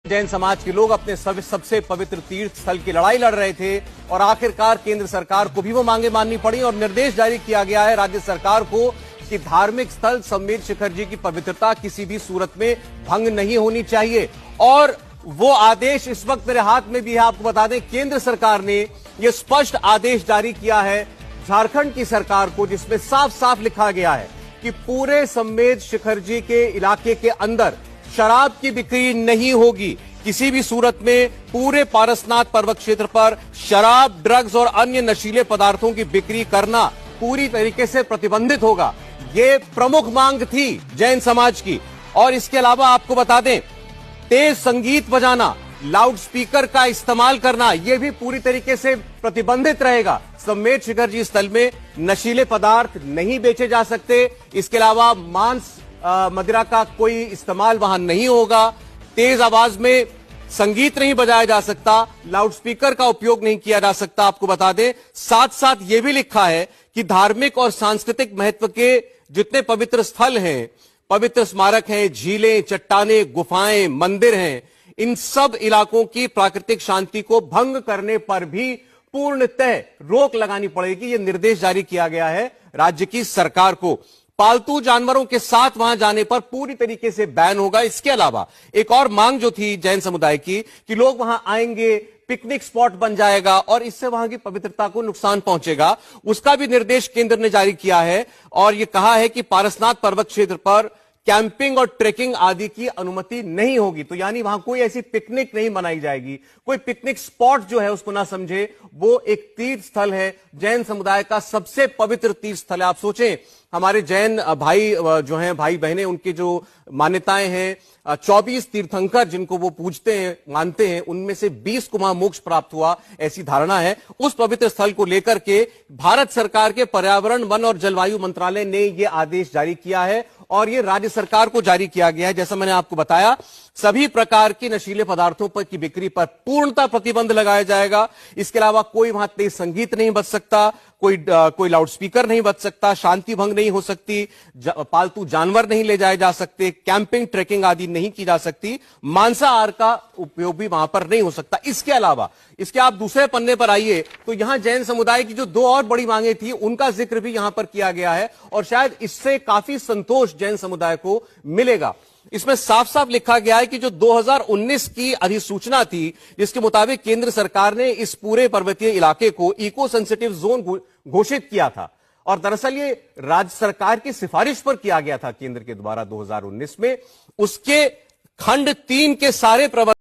जैन समाज के लोग अपने सबसे पवित्र तीर्थ स्थल की लड़ाई लड़ रहे थे और आखिरकार केंद्र सरकार को भी वो मांगे माननी पड़ी और निर्देश जारी किया गया है राज्य सरकार को कि धार्मिक स्थल संमेत शिखर जी की पवित्रता किसी भी सूरत में भंग नहीं होनी चाहिए। और वो आदेश इस वक्त मेरे हाथ में भी है। आपको बता दें, केंद्र सरकार ने यह स्पष्ट आदेश जारी किया है झारखंड की सरकार को, जिसमें साफ साफ लिखा गया है कि पूरे संमेत शिखर जी के इलाके के अंदर शराब की बिक्री नहीं होगी। किसी भी सूरत में पूरे पारसनाथ पर्वत क्षेत्र पर शराब, ड्रग्स और अन्य नशीले पदार्थों की बिक्री करना पूरी तरीके से प्रतिबंधित होगा। ये प्रमुख मांग थी जैन समाज की। और इसके अलावा आपको बता दें, तेज संगीत बजाना, लाउड स्पीकर का इस्तेमाल करना, यह भी पूरी तरीके से प्रतिबंधित रहेगा। संमेत शिखर जी स्थल में नशीले पदार्थ नहीं बेचे जा सकते। इसके अलावा मांस मदिरा का कोई इस्तेमाल वहां नहीं होगा। तेज आवाज में संगीत नहीं बजाया जा सकता, लाउडस्पीकर का उपयोग नहीं किया जा सकता। आपको बता दें, साथ साथ यह भी लिखा है कि धार्मिक और सांस्कृतिक महत्व के जितने पवित्र स्थल हैं, पवित्र स्मारक हैं, झीलें, चट्टानें, गुफाएं, मंदिर हैं, इन सब इलाकों की प्राकृतिक शांति को भंग करने पर भी पूर्णतः रोक लगानी पड़ेगी। यह निर्देश जारी किया गया है राज्य की सरकार को। पालतू जानवरों के साथ वहां जाने पर पूरी तरीके से बैन होगा। इसके अलावा एक और मांग जो थी जैन समुदाय की कि लोग वहां आएंगे, पिकनिक स्पॉट बन जाएगा और इससे वहां की पवित्रता को नुकसान पहुंचेगा, उसका भी निर्देश केंद्र ने जारी किया है। और यह कहा है कि पारसनाथ पर्वत क्षेत्र पर कैंपिंग और ट्रेकिंग आदि की अनुमति नहीं होगी। तो यानी वहां कोई ऐसी पिकनिक नहीं मनाई जाएगी, कोई पिकनिक स्पॉट जो है उसको ना समझे। वो एक तीर्थ स्थल है, जैन समुदाय का सबसे पवित्र तीर्थ स्थल है। आप सोचें, हमारे जैन भाई जो हैं, भाई बहनें, उनकी जो मान्यताएं हैं, 24 तीर्थंकर जिनको वो पूजते हैं, मानते हैं, उनमें से 20 को वहां मोक्ष प्राप्त हुआ, ऐसी धारणा है। उस पवित्र स्थल को लेकर के भारत सरकार के पर्यावरण, वन और जलवायु मंत्रालय ने यह आदेश जारी किया है और यह राज्य सरकार को जारी किया गया है। जैसा मैंने आपको बताया, सभी प्रकार की नशीले पदार्थों पर की बिक्री पर पूर्णतः प्रतिबंध लगाया जाएगा। इसके अलावा कोई वहां तेज संगीत नहीं बज सकता, कोई लाउडस्पीकर नहीं बज सकता, शांति भंग नहीं हो सकती, पालतू जानवर नहीं ले जाए जा सकते, कैंपिंग, ट्रेकिंग आदि नहीं की जा सकती, मांसाहार का उपयोग भी वहां पर नहीं हो सकता। इसके अलावा इसके आप दूसरे पन्ने पर आइए तो यहां जैन समुदाय की जो दो और बड़ी मांगे थी उनका जिक्र भी यहां पर किया गया है और शायद इससे काफी संतोष जैन समुदाय को मिलेगा। इसमें साफ साफ लिखा गया है कि जो 2019 की अधिसूचना थी, जिसके मुताबिक केंद्र सरकार ने इस पूरे पर्वतीय इलाके को इको सेंसिटिव जोन घोषित किया था और दरअसल ये राज्य सरकार की सिफारिश पर किया गया था केंद्र के द्वारा 2019 में। उसके खंड 3 के सारे प्रबंध